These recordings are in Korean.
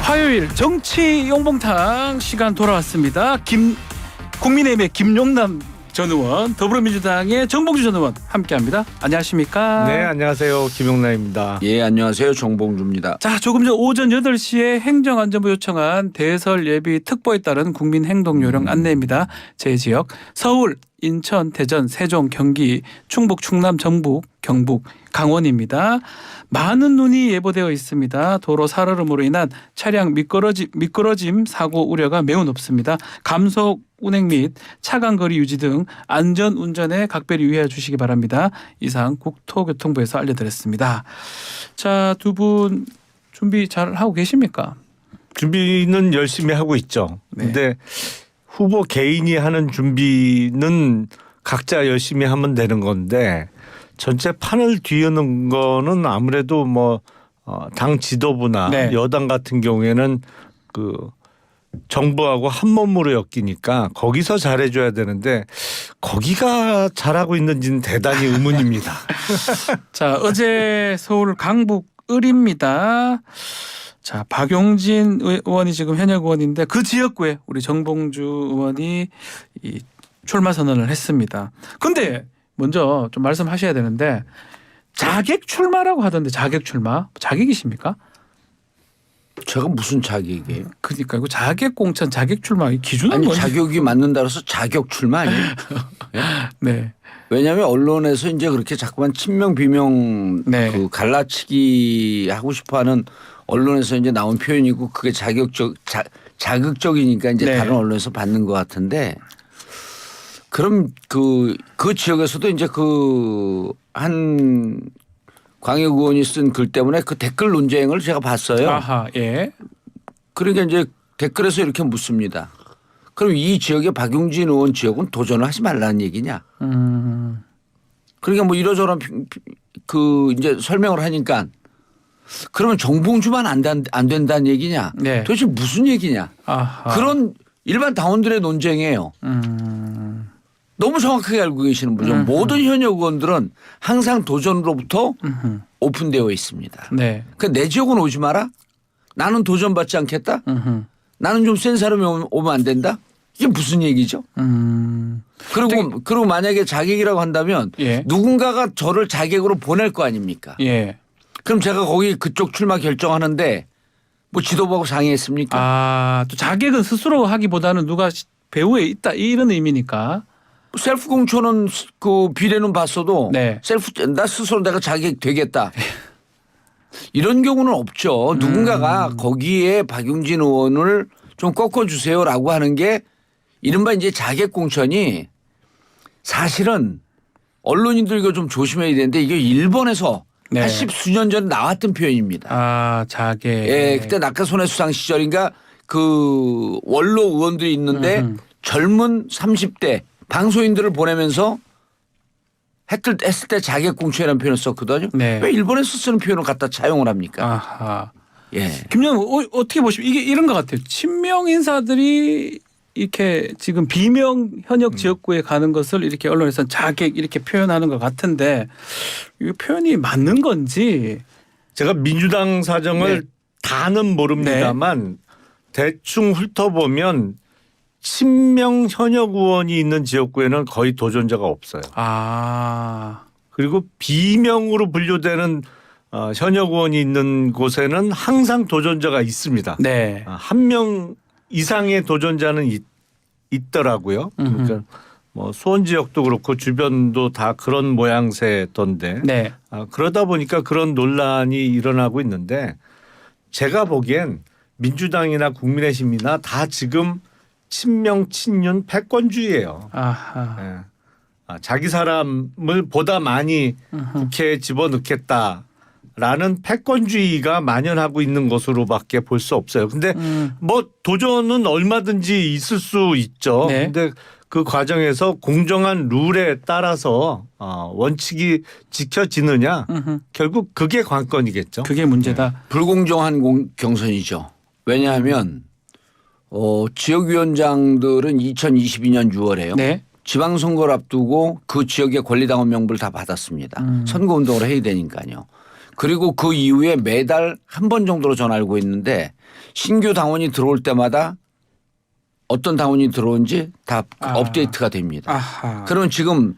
화요일 정치 용봉탕 시간 돌아왔습니다. 국민의힘의 김용남 전 의원, 더불어민주당의 정봉주 전 의원 함께합니다. 안녕하십니까? 네, 안녕하세요. 김용남입니다. 예, 안녕하세요. 정봉주입니다. 자, 조금 전 오전 8시에 행정안전부 요청한 대설 예비 특보에 따른 국민행동요령 안내입니다. 제 지역 서울, 인천, 대전, 세종, 경기, 충북, 충남, 전북, 경북, 강원입니다. 많은 눈이 예보되어 있습니다. 도로 살얼음으로 인한 차량 미끄러짐 사고 우려가 매우 높습니다. 감속 운행 및 차간 거리 유지 등 안전 운전에 각별히 유의해 주시기 바랍니다. 이상 국토교통부에서 알려드렸습니다. 자, 두 분 준비 잘 하고 계십니까? 준비는 열심히 하고 있죠. 그런데 후보 개인이 하는 준비는 각자 열심히 하면 되는 건데 전체 판을 뒤흔는 거는 아무래도 당 지도부나 여당 같은 경우에는 그 정부하고 한 몸으로 엮이니까 거기서 잘해줘야 되는데 거기가 잘하고 있는지는 대단히 의문입니다. 자, 어제 서울 강북 을입니다. 자, 박용진 의원이 지금 현역 의원인데 그 지역구에 우리 정봉주 의원이 이 출마 선언을 했습니다. 근데 먼저 좀 말씀하셔야 되는데 자객 출마라고 하던데 자객 출마 자객이십니까? 제가 무슨 자격이에요? 그러니까 이거 자객 공천, 자객 출마 기준은 아니 뭔지. 자격이 맞는다 그래서 자격 출마 아니에요? 네. 왜냐하면 언론에서 이제 그렇게 자꾸만 친명 비명 그 갈라치기 하고 싶어하는 언론에서 이제 나온 표현이고 그게 자극적이니까 이제 다른 언론에서 받는 것 같은데 그럼 그 지역에서도 이제 그 한 광역 의원이 쓴 글 때문에 그 댓글 논쟁을 제가 봤어요. 아하, 예. 그러니까 이제 댓글에서 이렇게 묻습니다. 그럼 이 지역의 박용진 의원 지역은 도전을 하지 말라는 얘기냐? 그러니까 뭐 이러저런 그 이제 설명을 하니까 그러면 정봉주만 안 된다는 얘기냐? 네. 도대체 무슨 얘기냐? 아하. 그런 일반 당원들의 논쟁이에요. 너무 정확하게 알고 계시는 분이죠. 모든 현역 의원들은 항상 도전으로부터 오픈되어 있습니다. 네. 그러니까 내 지역은 오지 마라. 나는 도전받지 않겠다. 나는 좀 센 사람이 오면 안 된다. 이게 무슨 얘기죠? 그리고 만약에 자객이라고 한다면 누군가가 저를 자객으로 보낼 거 아닙니까? 예. 그럼 제가 거기 그쪽 출마 결정하는데 뭐 지도부하고 상의했습니까? 아, 또 자객은 스스로 하기보다는 누가 배후에 있다 이런 의미니까. 셀프 공천은 그 비례는 봤어도 나 스스로 내가 자객 되겠다. 이런 경우는 없죠. 누군가가 거기에 박용진 의원을 좀 꺾어주세요라고 하는 게 이른바 이제 자객 공천이 사실은 언론인들 이거 좀 조심해야 되는데 이게 일본에서 한 10수년 전에 나왔던 표현입니다. 아, 자객. 예, 그때 낙하손해 수상 시절인가 그 원로 의원들이 있는데 젊은 30대 방송인들을 보내면서 했을 때 자객 공천이라는 표현을 썼거든요. 왜 일본에서 쓰는 표현을 갖다 차용을 합니까? 아하. 예. 김영우 어떻게 보시면 이게 이런 것 같아요. 친명 인사들이 이렇게 지금 비명 현역 지역구에 가는 것을 이렇게 언론에서는 자객 이렇게 표현하는 것 같은데 이 표현이 맞는 건지. 제가 민주당 사정을 다는 모릅니다만 대충 훑어보면 친명 현역 의원이 있는 지역구에는 거의 도전자가 없어요. 아. 그리고 비명으로 분류되는 현역 의원이 있는 곳에는 항상 도전자가 있습니다. 네. 한 명 이상의 도전자는 있더라고요. 그러니까 뭐 수원 지역도 그렇고 주변도 다 그런 모양새던데. 그러다 보니까 그런 논란이 일어나고 있는데 제가 보기엔 민주당이나 국민의힘이나 다 지금 친명 친윤 패권주의예요. 아하. 자기 사람을 보다 많이 국회에 집어넣겠다라는 패권주의가 만연하고 있는 것으로밖에 볼 수 없어요. 근데 뭐 도전은 얼마든지 있을 수 있죠. 근데 그 과정에서 공정한 룰에 따라서 원칙이 지켜지느냐 결국 그게 관건이겠죠. 그게 문제다. 불공정한 경선이죠. 왜냐하면 지역위원장들은 2022년 6월에요. 지방선거를 앞두고 그 지역의 권리당원 명부를 다 받았습니다. 선거운동을 해야 되니까요. 그리고 그 이후에 매달 한 번 정도로 저는 알고 있는데 신규 당원이 들어올 때마다 어떤 당원이 들어온지 다 업데이트가 됩니다. 아하. 그러면 지금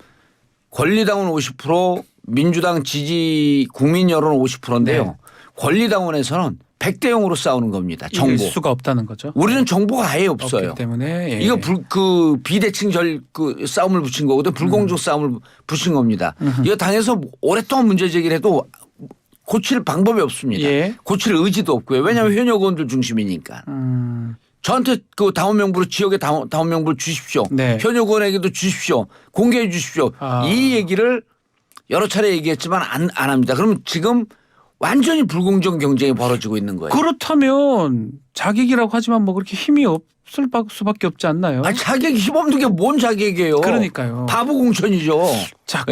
권리당원 50% 민주당 지지 국민 여론 50%인데요. 네. 권리당원에서는 100대 0으로 싸우는 겁니다. 정보. 이길 수가 없다는 거죠. 우리는 정보가 아예 없어요. 없기 때문에 예. 이거 그 비대칭 싸움을 붙인 거거든. 불공정 싸움을 붙인 겁니다. 이거 당에서 오랫동안 문제 제기를 해도 고칠 방법이 없습니다. 예. 고칠 의지도 없고요. 왜냐하면 현역 의원들 중심이니까. 저한테 그 당원 명부로 지역의 당원 명부를 주십시오. 네. 현역 의원에게도 주십시오. 공개해 주십시오. 이 얘기를 여러 차례 얘기했지만 안 합니다. 그러면 지금 완전히 불공정 경쟁이 벌어지고 있는 거예요. 그렇다면 자객이라고 하지만 뭐 그렇게 힘이 없을 수밖에 없지 않나요? 아니 자객이 힘없는 게 뭔 자객이에요. 그러니까요. 바보 공천이죠. 자,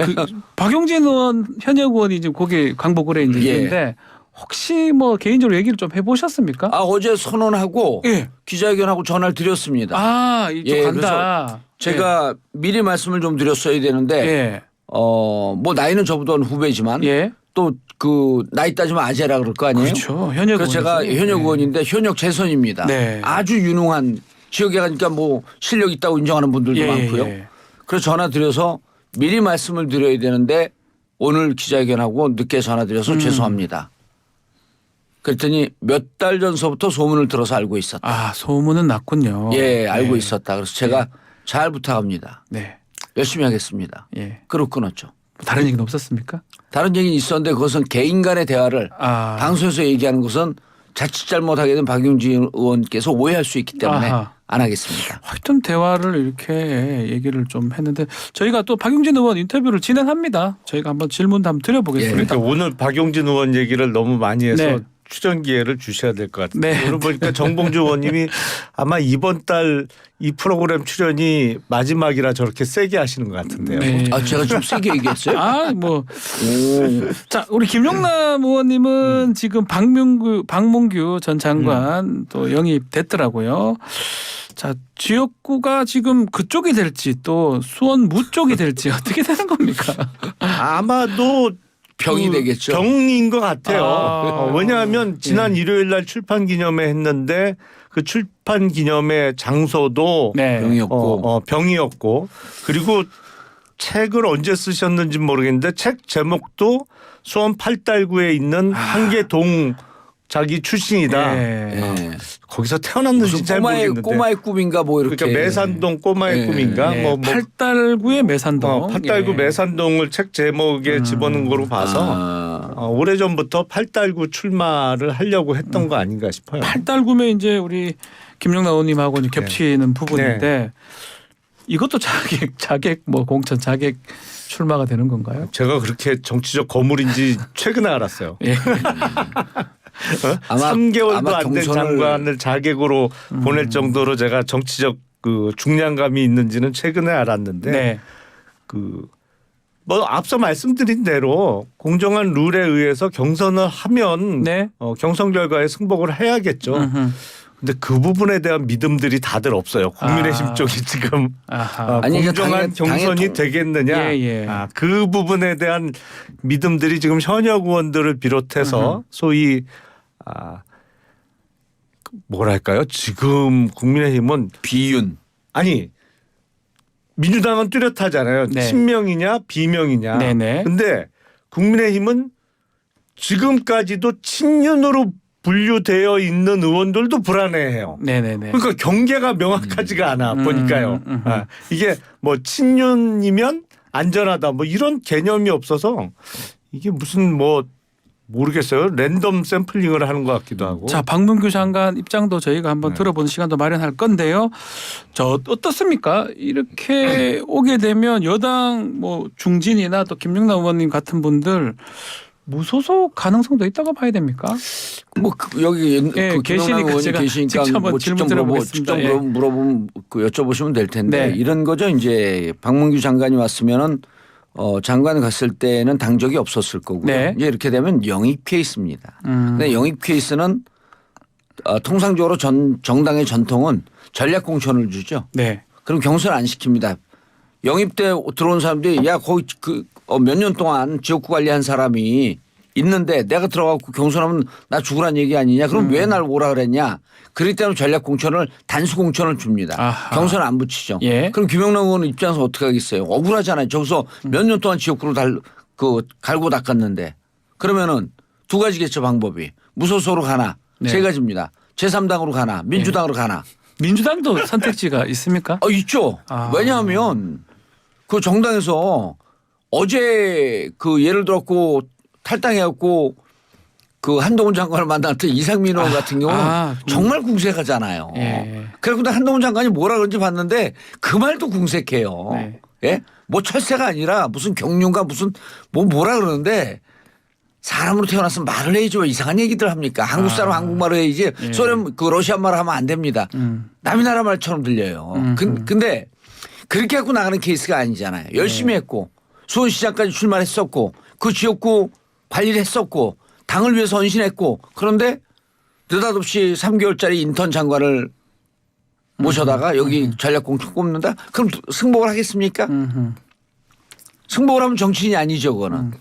박용진 의원 현역 의원이 지금 거기 광복을에 이제 예. 있는데 혹시 뭐 개인적으로 얘기를 좀 해보셨습니까? 어제 선언하고 예. 기자회견하고 전화를 드렸습니다. 이쪽 예, 간다. 제가 미리 말씀을 좀 드렸어야 되는데 예. 뭐 나이는 저보다는 후배지만 예. 또 그 나이 따지면 아재라 그럴 거 아니에요. 그렇죠. 현역 그래서 제가 의원이죠. 현역 의원인데 현역 재선입니다. 네. 아주 유능한 지역에 가니까 뭐 실력 있다고 인정하는 분들도 예, 많고요. 예. 그래서 전화 드려서 미리 말씀을 드려야 되는데 오늘 기자회견하고 늦게 전화 드려서 죄송합니다. 그랬더니 몇 달 전서부터 소문을 들어서 알고 있었다. 소문은 났군요. 예, 알고 네. 있었다. 그래서 제가 잘 부탁합니다. 네. 열심히 하겠습니다. 예. 그러고 끊었죠. 다른 얘기는 없었습니까? 다른 얘기는 있었는데 그것은 개인 간의 대화를 방송에서 얘기하는 것은 자칫 잘못하게 된 박용진 의원께서 오해할 수 있기 때문에 안 하겠습니다. 하여튼 대화를 이렇게 얘기를 좀 했는데 저희가 또 박용진 의원 인터뷰를 진행합니다. 저희가 한번 질문도 한번 드려보겠습니다. 그러니까 오늘 박용진 의원 얘기를 너무 많이 해서 네. 출연 기회를 주셔야 될 것 같아요. 네. 오늘 보니까 정봉주 의원님이 아마 이번 달 이 프로그램 출연이 마지막이라 저렇게 세게 하시는 것 같은데요. 네. 제가 좀 세게 얘기했어요? 자, 우리 김용남 의원님은 지금 박문규 전 장관 또 영입됐더라고요. 자, 지역구가 지금 그쪽이 될지 또 수원무 쪽이 될지 어떻게 되는 겁니까? 아마도 병이 되겠죠. 병인 것 같아요. 왜냐하면 지난 일요일 날 출판 기념회 했는데 그 출판 기념회 장소도 병이었고 병이었고 그리고 책을 언제 쓰셨는지 모르겠는데 책 제목도 수원 팔달구에 있는 한계동 자기 출신이다. 거기서 태어났는지 잘 모르겠는데. 꼬마의 꿈인가 뭐 이렇게. 그러니까 매산동 꼬마의 꿈인가. 팔달구의 매산동. 팔달구 매산동을 책 제목에 집어넣은 거로 봐서 오래전부터 팔달구 출마를 하려고 했던 거 아닌가 싶어요. 팔달구면 이제 우리 김용남 의원님하고 겹치는 부분인데 이것도 자객 뭐 공천 자객 출마가 되는 건가요? 제가 그렇게 정치적 거물인지 최근에 알았어요. 예. 3개월도 안 된 장관을 자객으로 보낼 정도로 제가 정치적 그 중량감이 있는지는 최근에 알았는데 뭐 앞서 말씀드린 대로 공정한 룰에 의해서 경선을 하면 경선 결과에 승복을 해야겠죠. 근데 그 부분에 대한 믿음들이 다들 없어요. 국민의힘 쪽이 지금 공정한 경선이 되겠느냐. 그 부분에 대한 믿음들이 지금 현역 의원들을 비롯해서 소위 뭐랄까요? 지금 국민의힘은 민주당은 뚜렷하잖아요. 친명이냐 비명이냐. 근데 국민의힘은 지금까지도 친윤으로 분류되어 있는 의원들도 불안해해요. 그러니까 경계가 명확하지가 않아 보니까요. 이게 뭐 친윤이면 안전하다 뭐 이런 개념이 없어서 이게 무슨 뭐 모르겠어요. 랜덤 샘플링을 하는 것 같기도 하고. 자, 박문규 장관 입장도 저희가 한번 들어보는 시간도 마련할 건데요. 저 어떻습니까? 이렇게 오게 되면 여당 뭐 중진이나 또 김용남 의원님 같은 분들 무소속 가능성도 있다고 봐야 됩니까? 뭐 여기 계시니까 의원이 제가 계시니까 직접 한번 질문 드려보겠습니다. 직접 물어보면 여쭤보시면 될 텐데 이런 거죠. 이제 박문규 장관이 왔으면은 장관 갔을 때는 당적이 없었을 거고요. 이제 이렇게 되면 영입 케이스입니다. 근데 영입 케이스는 통상적으로 정당의 전통은 전략 공천을 주죠. 그럼 경선 안 시킵니다. 영입 때 들어온 사람들이 야 거기 몇 년 동안 지역구 관리한 사람이 있는데 내가 들어가고 경선하면 나 죽으란 얘기 아니냐. 그럼 왜 날 오라 그랬냐. 그렇기 때문에 전략 공천을 단수 공천을 줍니다. 아하. 경선 안 붙이죠. 예. 그럼 김영남 의원 입장에서 어떻게 하겠어요. 억울하잖아요. 저기서 몇 년 동안 지역구로 갈고 닦았는데 그러면은 두 가지겠죠 방법이. 무소속으로 가나 네. 세 가지입니다. 제3당으로 가나 민주당으로 가나. 민주당도 선택지가 있습니까? 있죠. 아. 왜냐하면 그 정당에서 어제 그 예를 들었고 탈당해갖고 그 한동훈 장관을 만났던 이상민 의원 같은 경우는 정말 궁색하잖아요. 예. 그래서 한동훈 장관이 뭐라 그런지 봤는데 그 말도 궁색해요. 네. 예? 뭐 철새가 아니라 무슨 경륜가 무슨 뭐라 그러는데 사람으로 태어났으면 말을 해야지 왜 이상한 얘기들 합니까? 한국 사람 한국말을 해야지 예. 소련 그 러시아 말을 하면 안 됩니다. 남의 나라 말처럼 들려요. 근데 그렇게 갖고 나가는 케이스가 아니잖아요. 열심히 했고 수원시장까지 출마했었고 그 지역구 관리를 했었고 당을 위해서 헌신했고 그런데 느닷없이 3개월짜리 인턴 장관을 모셔다가 여기 전략공천 꼽는다? 그럼 승복을 하겠습니까? 승복을 하면 정치인이 아니죠 그거는.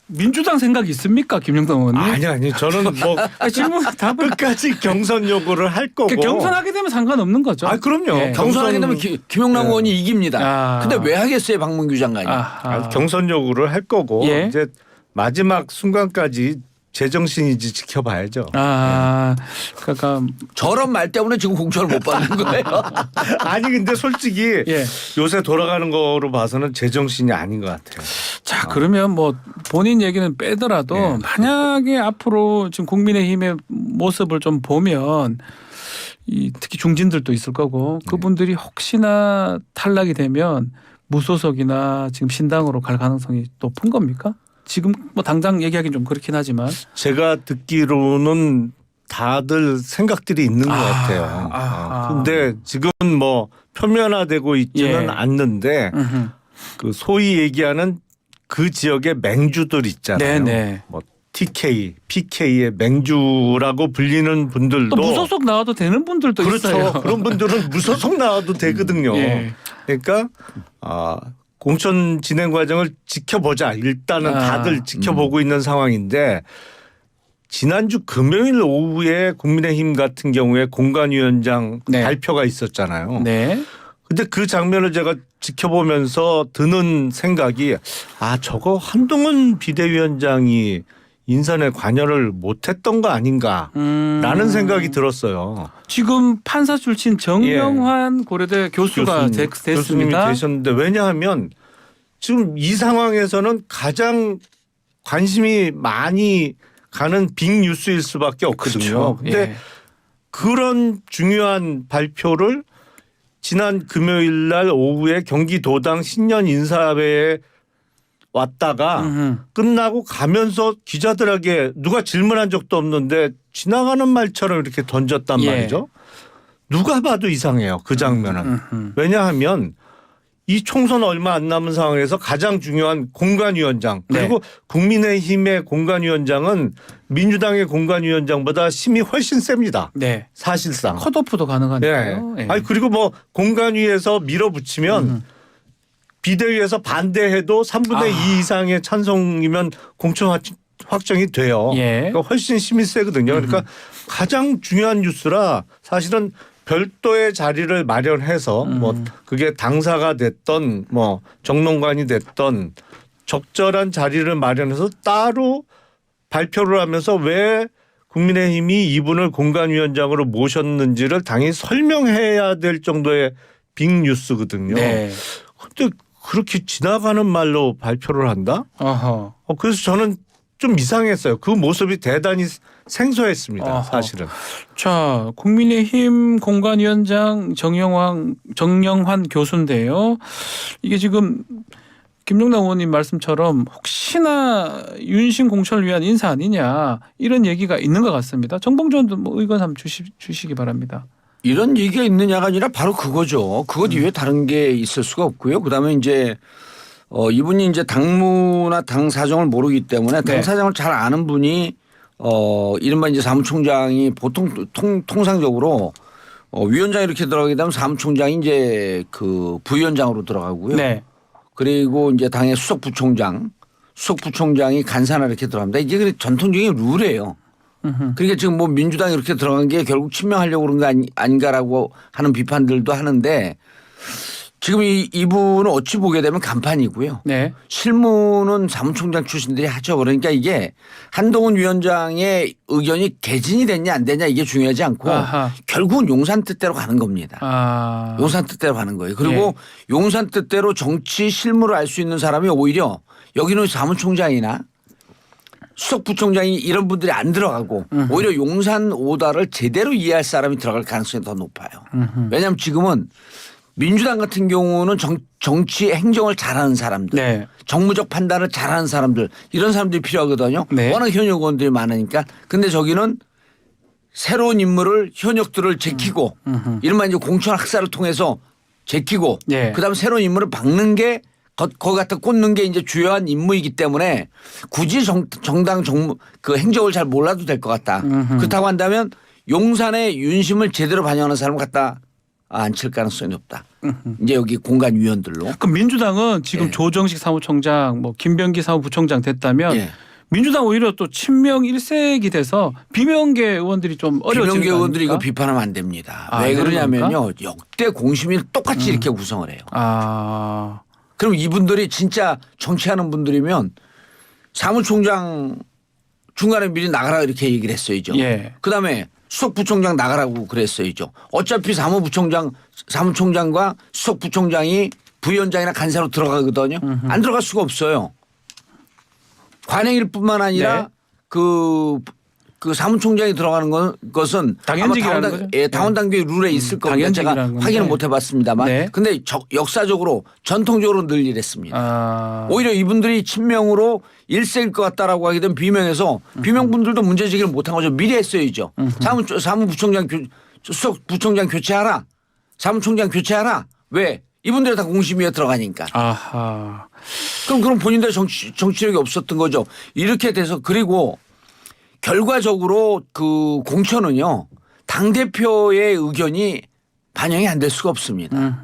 민주당 생각 있습니까, 김영남 의원님? 아니 저는 뭐 질문 답을 끝까지 경선 요구를 할 거고. 경선하게 되면 상관없는 거죠. 그럼요. 예. 경선하게 되면 김영남 네. 의원이 이깁니다. 근데 왜 하겠어요 박문규 장관이. 경선 요구를 할 거고 예. 이제 마지막 순간까지 제정신인지 지켜봐야죠. 그러니까 저런 말 때문에 지금 공천을 못 받는 거예요. 아니 근데 솔직히 예. 요새 돌아가는 거로 봐서는 제정신이 아닌 것 같아요. 자 그러면 뭐 본인 얘기는 빼더라도 예. 만약에 앞으로 지금 국민의힘의 모습을 좀 보면 특히 중진들도 있을 거고 그분들이 혹시나 탈락이 되면 무소속이나 지금 신당으로 갈 가능성이 높은 겁니까? 지금 뭐 당장 얘기하기는 좀 그렇긴 하지만 제가 듣기로는 다들 생각들이 있는 것 같아요. 근데 지금 뭐 표면화되고 있지는 예. 않는데 그 소위 얘기하는 그 지역의 맹주들 있잖아요. 네네. 뭐 TK, PK의 맹주라고 불리는 분들도 또 무소속 나와도 되는 분들도 그렇죠. 있어요. 그런 분들은 무소속 나와도 되거든요. 예. 그러니까 공천 진행 과정을 지켜보자. 일단은 다들 지켜보고 있는 상황인데 지난주 금요일 오후에 국민의힘 같은 경우에 공관위원장 네. 발표가 있었잖아요. 네. 근데 그 장면을 제가 지켜보면서 드는 생각이 저거 한동훈 비대위원장이 인선에 관여를 못했던 거 아닌가라는 생각이 들었어요. 지금 판사 출신 정영환 고려대 교수가 교수님이 됐습니다. 되셨는데 왜냐하면 지금 이 상황에서는 가장 관심이 많이 가는 빅뉴스일 수밖에 없거든요. 그렇죠. 근데 예. 그런 중요한 발표를 지난 금요일 날 오후에 경기도당 신년 인사회에 왔다가 끝나고 가면서 기자들에게 누가 질문한 적도 없는데 지나가는 말처럼 이렇게 던졌단 예. 말이죠. 누가 봐도 이상해요. 그 장면은. 왜냐하면 이 총선 얼마 안 남은 상황에서 가장 중요한 공관위원장 그리고 국민의힘의 공관위원장은 민주당의 공관위원장보다 힘이 훨씬 셉니다. 네. 사실상. 컷오프도 가능하니까요. 네. 그리고 뭐 공관위에서 밀어붙이면 비대위에서 반대해도 3분의 2 이상의 찬성이면 공천 확정이 돼요. 예. 그러니까 훨씬 힘이 세거든요. 그러니까 가장 중요한 뉴스라 사실은 별도의 자리를 마련해서 뭐 그게 당사가 됐던 뭐 정론관이 됐던 적절한 자리를 마련해서 따로 발표를 하면서 왜 국민의힘이 이분을 공관위원장으로 모셨는지를 당연히 설명해야 될 정도의 빅뉴스거든요. 네. 근데 그렇게 지나가는 말로 발표를 한다? 그래서 저는 좀 이상했어요. 그 모습이 대단히 생소했습니다. 사실은. 자, 국민의힘 공관위원장 정영환 교수인데요. 이게 지금 김영남 의원님 말씀처럼 혹시나 윤심 공천을 위한 인사 아니냐 이런 얘기가 있는 것 같습니다. 정봉준 의견 한번 주시기 바랍니다. 이런 얘기가 있느냐가 아니라 바로 그거죠. 그것 이외에 다른 게 있을 수가 없고요. 그다음에 이제 이분이 이제 당무나 당 사정을 모르기 때문에 당 사정을 잘 아는 분이 이른바 이제 사무총장이 보통 통상적으로 위원장이 이렇게 들어가게 되면 사무총장이 이제 그 부위원장으로 들어가고요. 네. 그리고 이제 당의 수석 부총장, 수석 부총장이 간사나 이렇게 들어갑니다. 이게 그냥 전통적인 룰이에요. 그러니까 지금 뭐 민주당이 이렇게 들어간 게 결국 침명하려고 그런 거 아닌가라고 하는 비판들도 하는데 지금 이분은 어찌 보게 되면 간판이고요. 네. 실무는 사무총장 출신들이 하죠. 그러니까 이게 한동훈 위원장의 의견이 개진이 됐냐 안 됐냐 이게 중요하지 않고 아하. 결국은 용산 뜻대로 가는 겁니다. 아. 용산 뜻대로 가는 거예요. 그리고 용산 뜻대로 정치 실무를 알 수 있는 사람이 오히려 여기는 사무총장이나 수석 부총장이 이런 분들이 안 들어가고 오히려 용산 오다를 제대로 이해할 사람이 들어갈 가능성이 더 높아요. 왜냐하면 지금은 민주당 같은 경우는 정치 행정을 잘하는 사람들, 네. 정무적 판단을 잘하는 사람들 이런 사람들이 필요하거든요. 네. 워낙 현역 의원들이 많으니까. 근데 저기는 새로운 인물을 현역들을 제키고 이른바 이제 공천 학사를 통해서 제키고 네. 그다음에 새로운 인물을 박는 게 거기 갖다 꽂는 게 이제 주요한 임무이기 때문에 굳이 정당 그 행정을 잘 몰라도 될 것 같다. 그렇다고 한다면 용산의 윤심을 제대로 반영하는 사람을 갖다 앉힐 가능성이 높다. 이제 여기 공간 위원들로. 그럼 민주당은 지금 조정식 사무총장, 뭐 김병기 사무부총장 됐다면 민주당 오히려 또 친명 일색이 돼서 비명계 의원들이 좀 어려워지는 비명계 거 의원들이 이거 아닙니까? 비판하면 안 됩니다. 아, 왜 그런 그러냐면요. 역대 공심위를 똑같이 이렇게 구성을 해요. 아. 그럼 이분들이 진짜 정치하는 분들이면 사무총장 중간에 미리 나가라 이렇게 얘기를 했어야죠. 예. 그다음에 수석부총장 나가라고 그랬어야죠. 어차피 사무총장과 수석부총장이 부위원장이나 간사로 들어가거든요. 안 들어갈 수가 없어요. 관행일 뿐만 아니라 네. 그 사무총장이 들어가는 것은 당연직이라는 거죠. 당원당규 룰에 있을 겁니다. 제가 당연직이라는 확인을 건데. 못 해봤습니다만. 네. 근데 역사적으로 전통적으로 늘 이랬습니다. 아. 오히려 이분들이 친명으로 일색일 것 같다라고 하게 되면 비명해서 비명분들도 문제 제기를 못한 거죠. 미리 했어야죠. 사무부총장 수석부총장 교체하라. 사무총장 교체하라. 왜? 이분들이 다 공심위에 들어가니까. 아하. 그럼 본인들 정치력이 없었던 거죠. 이렇게 돼서 그리고 결과적으로 그 공천은요. 당대표의 의견이 반영이 안 될 수가 없습니다.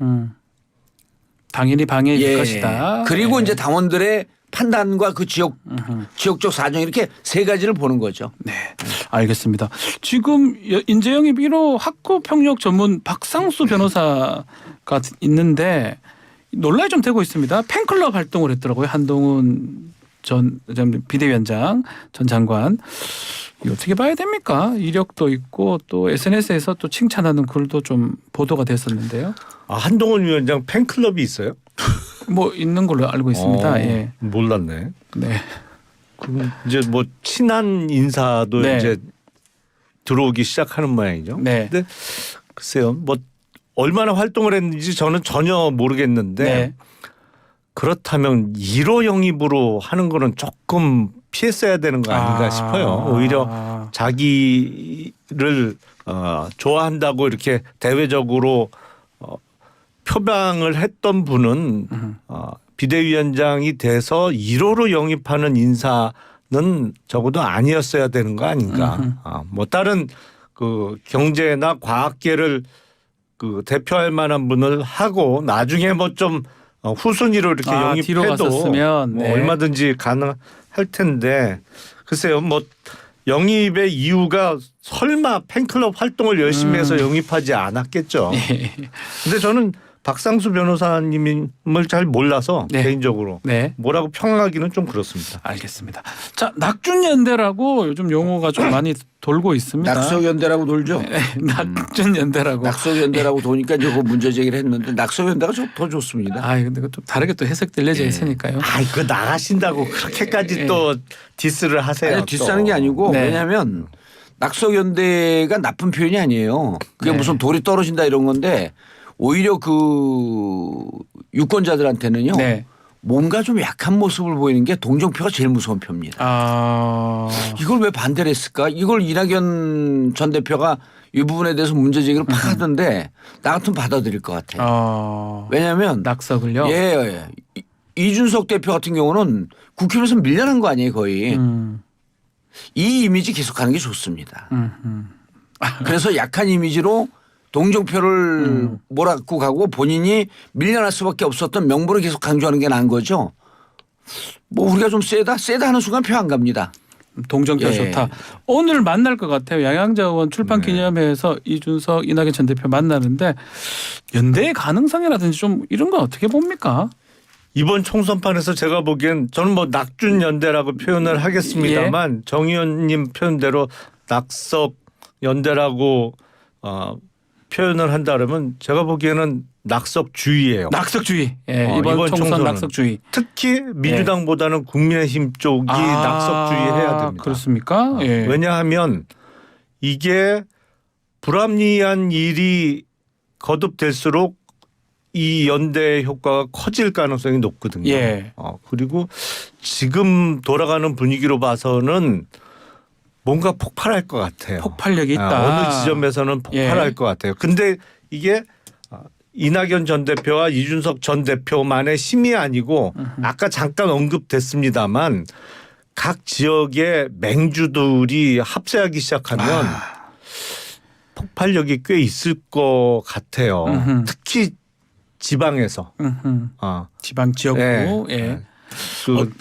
당연히 방해일 것이다. 그리고 네. 이제 당원들의 판단과 그 지역적 사정 이렇게 세 가지를 보는 거죠. 네, 알겠습니다. 지금 인재영입 1호 학구평력 전문 박상수 변호사가 있는데 논란이 좀 되고 있습니다. 팬클럽 활동을 했더라고요. 한동훈 전 비대위원장 전 장관. 이거 어떻게 봐야 됩니까? 이력도 있고 또 SNS에서 또 칭찬하는 글도 좀 보도가 됐었는데요. 아, 한동훈 위원장 팬클럽이 있어요? 뭐 있는 걸로 알고 있습니다. 예. 몰랐네. 네. 이제 뭐 친한 인사도 네. 이제 들어오기 시작하는 모양이죠. 네. 근데 글쎄요, 뭐 얼마나 활동을 했는지 저는 전혀 모르겠는데 네. 그렇다면 1호 영입으로 하는 거는 조금 피했어야 되는 거 아닌가 싶어요. 오히려 자기를 좋아한다고 이렇게 대외적으로 표방을 했던 분은 비대위원장이 돼서 1호로 영입하는 인사는 적어도 아니었어야 되는 거 아닌가. 뭐 다른 그 경제나 과학계를 그 대표할 만한 분을 하고 나중에 뭐 좀 후순위로 이렇게 뒤로 영입해도 갔었으면, 뭐 네. 얼마든지 가능할 텐데 글쎄요 뭐 영입의 이유가 설마 팬클럽 활동을 열심히 해서 영입하지 않았겠죠. 근데 저는 박상수 변호사님을 잘 몰라서 네. 개인적으로 네. 뭐라고 평하기는 좀 그렇습니다. 알겠습니다. 자, 낙준연대라고 요즘 용어가 좀 많이 돌고 있습니다. 낙석연대라고 돌죠. 네, 낙준연대라고. 낙석연대라고 도니까 이제 그 문제 제기를 했는데 낙석연대가 더 좋습니다. 아, 근데 그 좀 다르게 또 해석될려져 있으니까요. 아, 그 나가신다고 그렇게까지 또 디스를 하세요. 아니, 디스하는 게 아니고 네. 왜냐하면 낙석연대가 나쁜 표현이 아니에요. 그게 네. 무슨 돌이 떨어진다 이런 건데 오히려 그 유권자들한테는요. 네. 뭔가 좀 약한 모습을 보이는 게 동정표가 제일 무서운 표입니다. 아, 이걸 왜 반대를 했을까? 이걸 이낙연 전 대표가 이 부분에 대해서 문제 제기를 팍 하던데 나 같으면 받아들일 것 같아요. 왜냐하면 낙석을요. 예. 이준석 대표 같은 경우는 국회의원에서 밀려난 거 아니에요 거의. 이 이미지 계속하는 게 좋습니다. 그래서 약한 이미지로 동정표를 몰아갖고 가고 본인이 밀려날 수밖에 없었던 명분을 계속 강조하는 게 나은 거죠. 뭐 우리가 좀 세다 하는 순간 표 안 갑니다. 동정표 예. 좋다. 오늘 만날 것 같아요. 양양자 의원 출판 기념회에서 이준석, 이낙연 전 대표 만나는데 연대의 가능성이라든지 좀 이런 건 어떻게 봅니까? 이번 총선판에서 제가 보기엔 저는 뭐 낙준 연대라고 표현을 하겠습니다만 정 의원님 표현대로 낙석 연대라고 표현을 한다면 제가 보기에는 낙석주의예요. 낙석주의. 예, 이번 총선 총선은. 낙석주의. 특히 민주당보다는 국민의힘 쪽이 낙석주의해야 됩니다. 그렇습니까? 예. 왜냐하면 이게 불합리한 일이 거듭될수록 이 연대 효과가 커질 가능성이 높거든요. 예. 그리고 지금 돌아가는 분위기로 봐서는 뭔가 폭발할 것 같아요. 폭발력이 있다. 어느 지점에서는 폭발할 것 같아요. 근데 이게 이낙연 전 대표와 이준석 전 대표만의 힘이 아니고 아까 잠깐 언급됐습니다만 각 지역의 맹주들이 합세하기 시작하면 폭발력이 꽤 있을 것 같아요. 특히 지방에서. 지방 지역구. 예. 그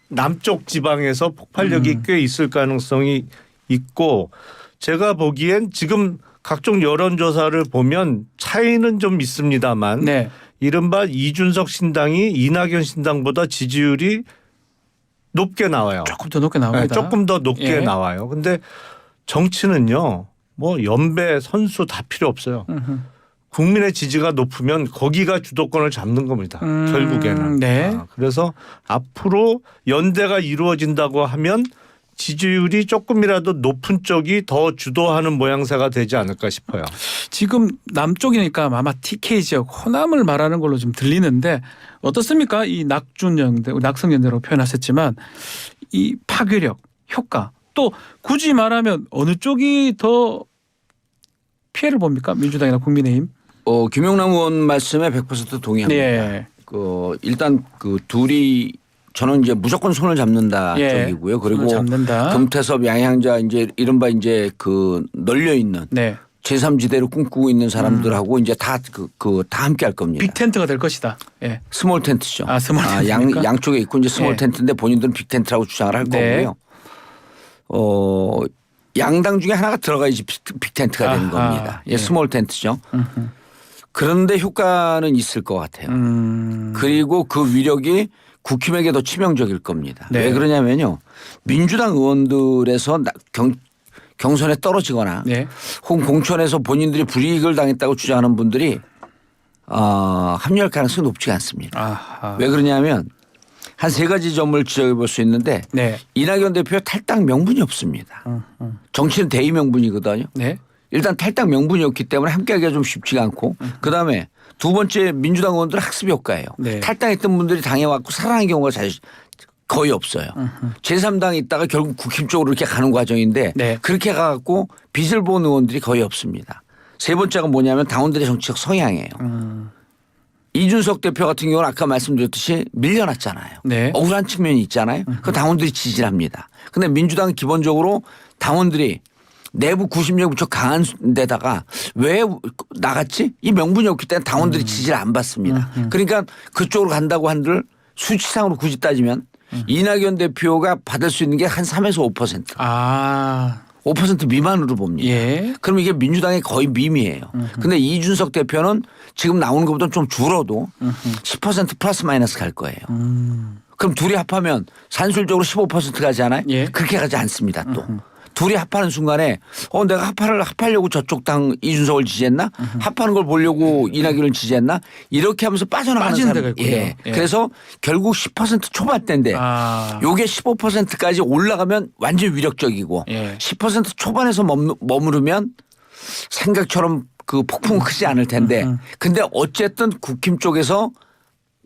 남쪽 지방에서 폭발력이 꽤 있을 가능성이 있고 제가 보기엔 지금 각종 여론조사를 보면 차이는 좀 있습니다만 네. 이른바 이준석 신당이 이낙연 신당보다 지지율이 높게 나와요. 조금 더 높게 나옵니다. 네, 조금 더 높게 예. 나와요. 근데 정치는요. 뭐 연배 선수 다 필요 없어요. 국민의 지지가 높으면 거기가 주도권을 잡는 겁니다. 결국에는. 네. 그래서 앞으로 연대가 이루어진다고 하면 지지율이 조금이라도 높은 쪽이 더 주도하는 모양새가 되지 않을까 싶어요. 지금 남쪽이니까 아마 TK 지역 호남을 말하는 걸로 좀 들리는데 어떻습니까? 이 낙준연대, 낙성연대로 표현하셨지만 이 파괴력, 효과 또 굳이 말하면 어느 쪽이 더 피해를 봅니까? 민주당이나 국민의힘? 김용남 의원 말씀에 100% 동의합니다. 네. 일단 그 둘이 저는 이제 무조건 손을 잡는다 예. 쪽이고요. 그리고 손을 잡는다. 금태섭, 양양자 이제 이른바 이제 그 널려 있는 네. 제3지대를 꿈꾸고 있는 사람들하고 이제 다 함께 할 겁니다. 빅텐트가 될 것이다. 예. 스몰 텐트죠. 스몰 텐트입니까? 양쪽에 있고 이제 스몰 예. 텐트인데 본인들은 빅텐트라고 주장을 할 네. 거고요. 양당 중에 하나가 들어가야지 빅텐트가 되는 겁니다. 예. 스몰 텐트죠. 그런데 효과는 있을 것 같아요. 그리고 그 위력이 국힘에게 더 치명적일 겁니다. 네. 왜 그러냐면요. 민주당 의원들에서 경선에 떨어지거나 네. 혹은 공천에서 본인들이 불이익을 당했다고 주장하는 분들이 합류할 가능성이 높지가 않습니다. 아하. 왜 그러냐면 한 세 가지 점을 지적해 볼 수 있는데 네. 이낙연 대표 탈당 명분이 없습니다. 정치는 대의 명분이거든요. 네. 일단 탈당 명분이 없기 때문에 함께하기가 좀 쉽지가 않고 그다음에 두 번째 민주당 의원들은 학습 효과예요. 네. 탈당했던 분들이 당해왔고 살아난 경우가 거의 없어요. 제3당에 있다가 결국 국힘 쪽으로 이렇게 가는 과정인데 네. 그렇게 가갖고 빚을 본 의원들이 거의 없습니다. 세 번째가 뭐냐면 당원들의 정치적 성향이에요. 이준석 대표 같은 경우는 아까 말씀드렸듯이 밀려났잖아요. 네. 억울한 측면이 있잖아요. 그 당원들이 지지를 합니다. 그런데 민주당은 기본적으로 당원들이 내부 구심력이 무척 강한 데다가 왜 나갔지? 이 명분이 없기 때문에 당원들이 지지를 안 받습니다. 그러니까 그쪽으로 간다고 한들 수치상으로 굳이 따지면 이낙연 대표가 받을 수 있는 게 한 3에서 5%. 5% 미만으로 봅니다. 예. 그럼 이게 민주당의 거의 밈이에요. 근데 이준석 대표는 지금 나오는 것보다 좀 줄어도 10% 플러스 마이너스 갈 거예요. 그럼 둘이 합하면 산술적으로 15% 가지 않아요? 예. 그렇게 가지 않습니다 또. 둘이 합하는 순간에 내가 합하려고 저쪽 당 이준석을 지지했나? 합하는 걸 보려고 이낙연을 지지했나? 이렇게 하면서 빠져나가는 빠지는 사람. 데가 있군요. 예. 예. 그래서 결국 10% 초반대인데 요게 15%까지 올라가면 완전 위력적이고 예. 10% 초반에서 머무르면 생각처럼 그 폭풍은 크지 않을 텐데 근데 어쨌든 국힘 쪽에서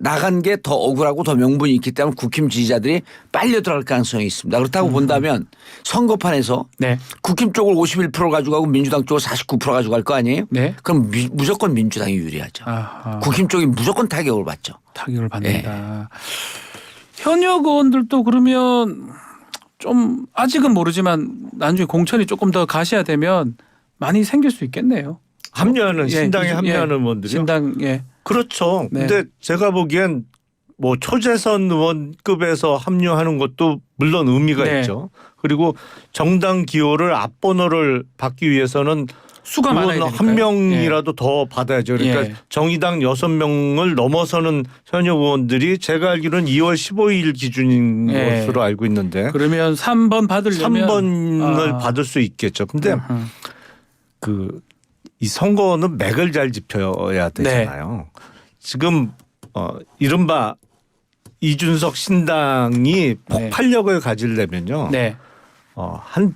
나간 게 더 억울하고 더 명분이 있기 때문에 국힘 지지자들이 빨려 들어갈 가능성이 있습니다. 그렇다고 본다면 선거판에서 네. 국힘 쪽을 51% 가져가고 민주당 쪽을 49% 가져갈 거 아니에요? 네. 그럼 무조건 민주당이 유리하죠. 아하. 국힘 쪽이 무조건 타격을 받죠. 타격을 받는다. 현역 의원들도 그러면 좀 아직은 모르지만 나중에 공천이 조금 더 가시화되면 많이 생길 수 있겠네요. 합류하는 신당에 합류하는 의원들이요. 신당 그렇죠. 네. 근데 제가 보기엔 뭐 초재선 의원급에서 합류하는 것도 물론 의미가 네. 있죠. 그리고 정당 기호를 앞번호를 받기 위해서는 수가 많아야 되니까요. 한 명이라도 더 받아야죠. 그러니까 예. 정의당 6명을 넘어서는 현역 의원들이 제가 알기로는 2월 15일 기준인 예. 것으로 알고 있는데 그러면 3번 받으려면 3번을 받을 수 있겠죠. 근데 이 선거는 맥을 잘 짚어야 되잖아요. 지금 이른바 이준석 신당이 폭발력을 가지려면요. 네. 한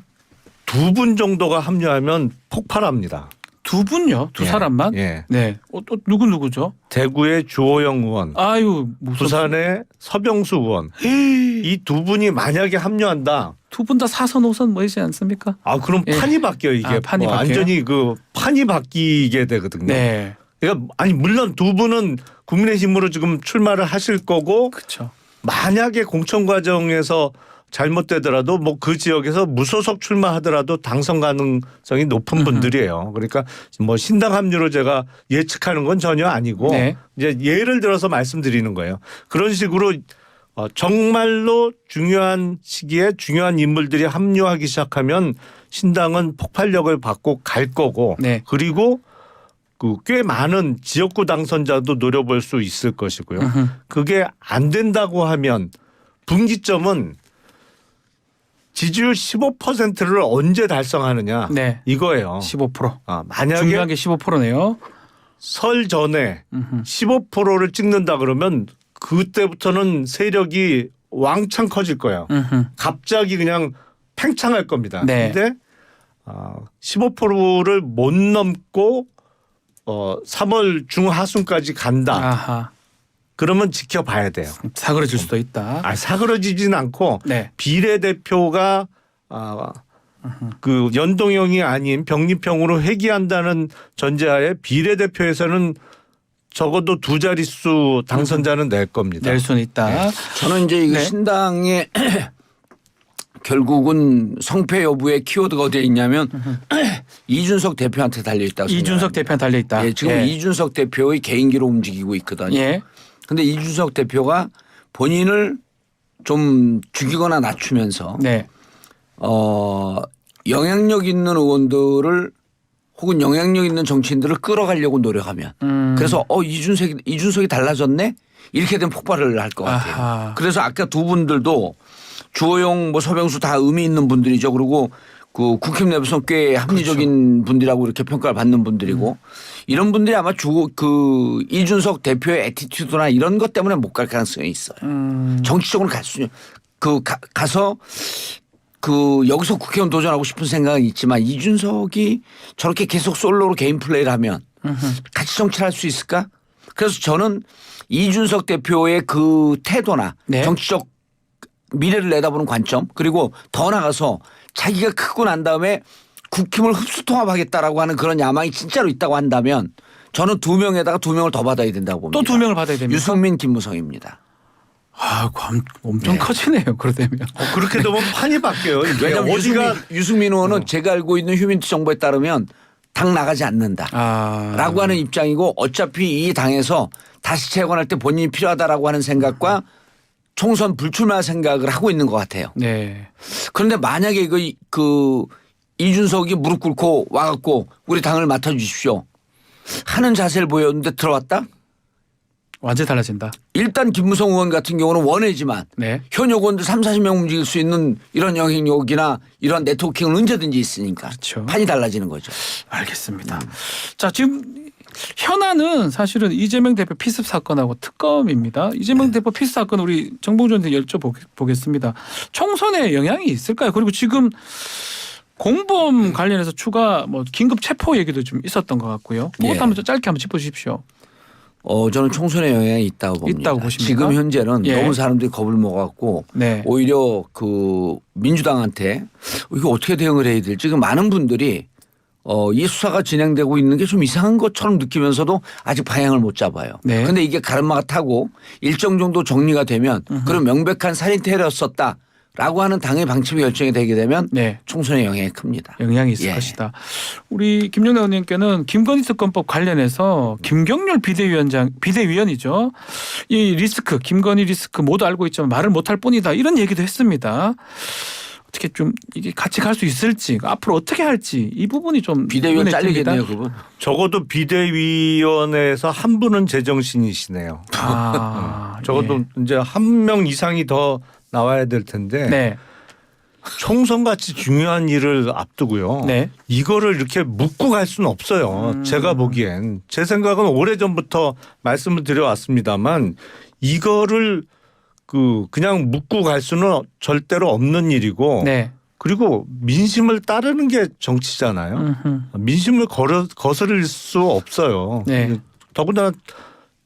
2분 정도가 합류하면 폭발합니다. 2분요? 두 예. 사람만? 예. 네. 또 누구죠? 대구의 주호영 의원, 아유, 무슨 부산의 서병수 의원. 이 2분이 만약에 합류한다. 2분 다 4선 5선 뭐이지 않습니까? 그럼 예. 판이 바뀌어요. 이게 판이 바뀌어요? 완전히 판이 바뀌게 되거든요. 네. 그러니까 물론 2분은 국민의힘으로 지금 출마를 하실 거고 그렇죠. 만약에 공천 과정에서 잘못되더라도 뭐 그 지역에서 무소속 출마하더라도 당선 가능성이 높은 분들이에요. 그러니까 뭐 신당 합류로 제가 예측하는 건 전혀 아니고 네. 이제 예를 들어서 말씀드리는 거예요. 그런 식으로 정말로 중요한 시기에 중요한 인물들이 합류하기 시작하면 신당은 폭발력을 받고 갈 거고 네. 그리고 꽤 많은 지역구 당선자도 노려볼 수 있을 것이고요. 그게 안 된다고 하면 분기점은 지지율 15%를 언제 달성하느냐 네. 이거예요. 15%. 만약에 중요한 게 15%네요. 설 전에 15%를 찍는다 그러면 그때부터는 세력이 왕창 커질 거예요. 갑자기 그냥 팽창할 겁니다. 네. 그런데 15%를 못 넘고 3월 중하순까지 간다. 아하. 그러면 지켜봐야 돼요. 사그러질 수도 있다. 사그러지진 않고 네. 비례대표가 그 연동형이 아닌 병립형으로 회귀한다는 전제하에 비례대표에서는 적어도 2자릿수 당선자는 낼 겁니다. 낼 수는 있다. 네. 저는 이제 이거 네. 신당의 결국은 성패 여부의 키워드가 어디에 있냐면 이준석 대표한테 달려 있다고 생각합니다. 이준석 대표한테 달려 있다. 예, 지금 이준석 대표의 개인기로 움직이고 있거든요. 예. 근데 이준석 대표가 본인을 좀 죽이거나 낮추면서 네. 영향력 있는 의원들을 혹은 영향력 있는 정치인들을 끌어가려고 노력하면 그래서 이준석이 달라졌네 이렇게 되면 폭발을 할 것 같아요. 아하. 그래서 아까 두 분들도 주호영 뭐 서병수 다 의미 있는 분들이죠. 그리고 그 국힘 내부에서 꽤 합리적인 분들이라고 이렇게 평가를 받는 분들이고 이런 분들이 아마 그 이준석 대표의 애티튜드나 이런 것 때문에 못 갈 가능성이 있어요. 정치적으로 갈 수 가서 여기서 국회의원 도전하고 싶은 생각은 있지만 이준석이 저렇게 계속 솔로로 개인 플레이를 하면 같이 정치를 할 수 있을까? 그래서 저는 이준석 대표의 그 태도나 네. 정치적 미래를 내다보는 관점 그리고 더 나가서 자기가 크고 난 다음에 국힘을 흡수통합하겠다라고 하는 그런 야망이 진짜로 있다고 한다면 저는 2명에다가 2명을 더 받아야 된다고 봅니다. 또 2명을 받아야 됩니까? 유승민, 김무성입니다. 엄청 커지네요. 그러다면. 그렇게 되면 판이 바뀌어요. 이게 왜냐하면 어디가 유승민 의원은 제가 알고 있는 휴민트 정보에 따르면 당 나가지 않는다. 라고 하는 입장이고 어차피 이 당에서 다시 재건할 때 본인이 필요하다라고 하는 생각과 총선 불출마 생각을 하고 있는 것 같아요. 네. 그런데 만약에 이준석이 무릎 꿇고 와갖고 우리 당을 맡아주십시오 하는 자세를 보였는데 들어왔다? 완전히 달라진다. 일단 김무성 의원 같은 경우는 원외지만 네. 현역 의원들 30-40명 움직일 수 있는 이런 영향력이나 이런 네트워킹은 언제든지 있으니까 그렇죠. 판이 달라지는 거죠. 알겠습니다. 자, 지금 현안은 사실은 이재명 대표 피습 사건하고 특검입니다. 이재명 대표 피습 사건 우리 정봉준한테 여쭤보겠습니다. 총선에 영향이 있을까요? 그리고 지금 공범 관련해서 추가 긴급 체포 얘기도 좀 있었던 것 같고요. 그것도 예. 한번 짧게 한번 짚어주십시오. 저는 총선에 영향이 있다고 봅니다. 있다고 보십니까? 지금 현재는 예. 너무 사람들이 겁을 먹었고 네. 오히려 그 민주당한테 이거 어떻게 대응을 해야 될지 지금 많은 분들이 이 수사가 진행되고 있는 게 좀 이상한 것처럼 느끼면서도 아직 방향을 못 잡아요. 네. 그런데 이게 가르마가 타고 일정 정도 정리가 되면 그런 명백한 살인 테러였었다. 라고 하는 당의 방침이 결정이 되게 되면 네. 총선에 영향이 큽니다. 영향이 있을 예. 것이다. 우리 김영남 의원님께는 김건희 특검법 관련해서 김경률 비대위원이죠. 이 리스크, 김건희 리스크 모두 알고 있지만 말을 못할 뿐이다. 이런 얘기도 했습니다. 어떻게 좀 이게 같이 갈 수 있을지 앞으로 어떻게 할지 이 부분이 좀 비대위원 눈에 잘리겠네요, 띕니다. 그분. 적어도 비대위원회에서 한 분은 제정신이시네요. 아, 적어도 이제 한 명 이상이 더 나와야 될 텐데 네. 총선 같이 중요한 일을 앞두고요. 네. 이거를 이렇게 묻고 갈 수는 없어요. 제가 보기엔 제 생각은 오래전부터 말씀을 드려왔습니다만 이거를 그냥 묻고 갈 수는 절대로 없는 일이고 네. 그리고 민심을 따르는 게 정치잖아요. 음흠. 민심을 거스를 수 없어요. 네. 더군다나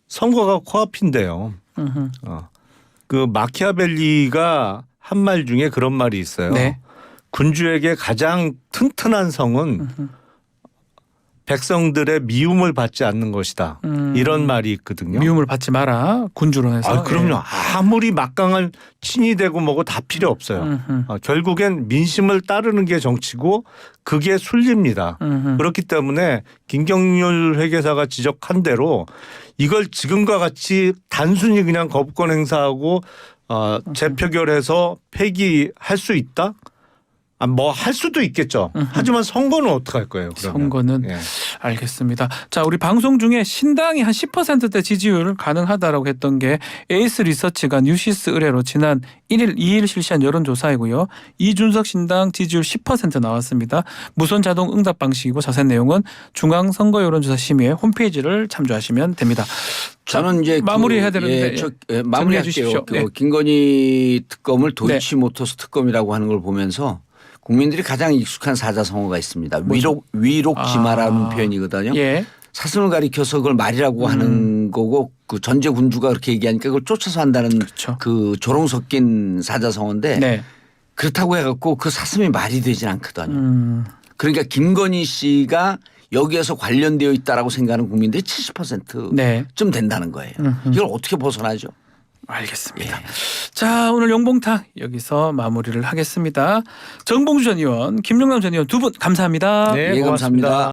선거가 코앞인데요. 음흠. 그 마키아벨리가 한 말 중에 그런 말이 있어요. 네. 군주에게 가장 튼튼한 성은 백성들의 미움을 받지 않는 것이다. 이런 말이 있거든요. 미움을 받지 마라. 군주로 해서. 아, 그럼요. 아무리 막강한 친이 되고 뭐고 다 필요 없어요. 음흠. 결국엔 민심을 따르는 게 정치고 그게 순리입니다. 음흠. 그렇기 때문에 김경률 회계사가 지적한 대로 이걸 지금과 같이 단순히 그냥 거부권 행사하고 재표결해서 폐기할 수 있다? 뭐 할 수도 있겠죠. 하지만 선거는 어떻게 할 거예요? 그러면? 선거는 예. 알겠습니다. 자, 우리 방송 중에 신당이 한 10%대 지지율 가능하다라고 했던 게 에이스 리서치가 뉴시스 의뢰로 지난 1일, 2일 실시한 여론조사이고요. 이준석 신당 지지율 10% 나왔습니다. 무선 자동 응답 방식이고 자세한 내용은 중앙선거여론조사심의회 홈페이지를 참조하시면 됩니다. 저는 이제 마무리해야 되는데 마무리할게요. 주십시오. 네. 김건희 특검을 도이치모터스 특검이라고 하는 걸 보면서 국민들이 가장 익숙한 사자성어가 있습니다. 위록지마라는 표현이거든요. 예. 사슴을 가리켜서 그걸 말이라고 하는 거고 그 전제 군주가 그렇게 얘기하니까 그걸 쫓아서 한다는 그렇죠. 그 조롱 섞인 사자성어인데 네. 그렇다고 해갖고 그 사슴이 말이 되진 않거든요. 그러니까 김건희 씨가 여기에서 관련되어 있다라고 생각하는 국민들이 70%쯤 네. 된다는 거예요. 이걸 어떻게 벗어나죠? 알겠습니다. 자, 오늘 용봉탕 여기서 마무리를 하겠습니다. 정봉주 전 의원, 김영남 전 의원 두 분 감사합니다. 네, 예, 감사합니다. 고맙습니다.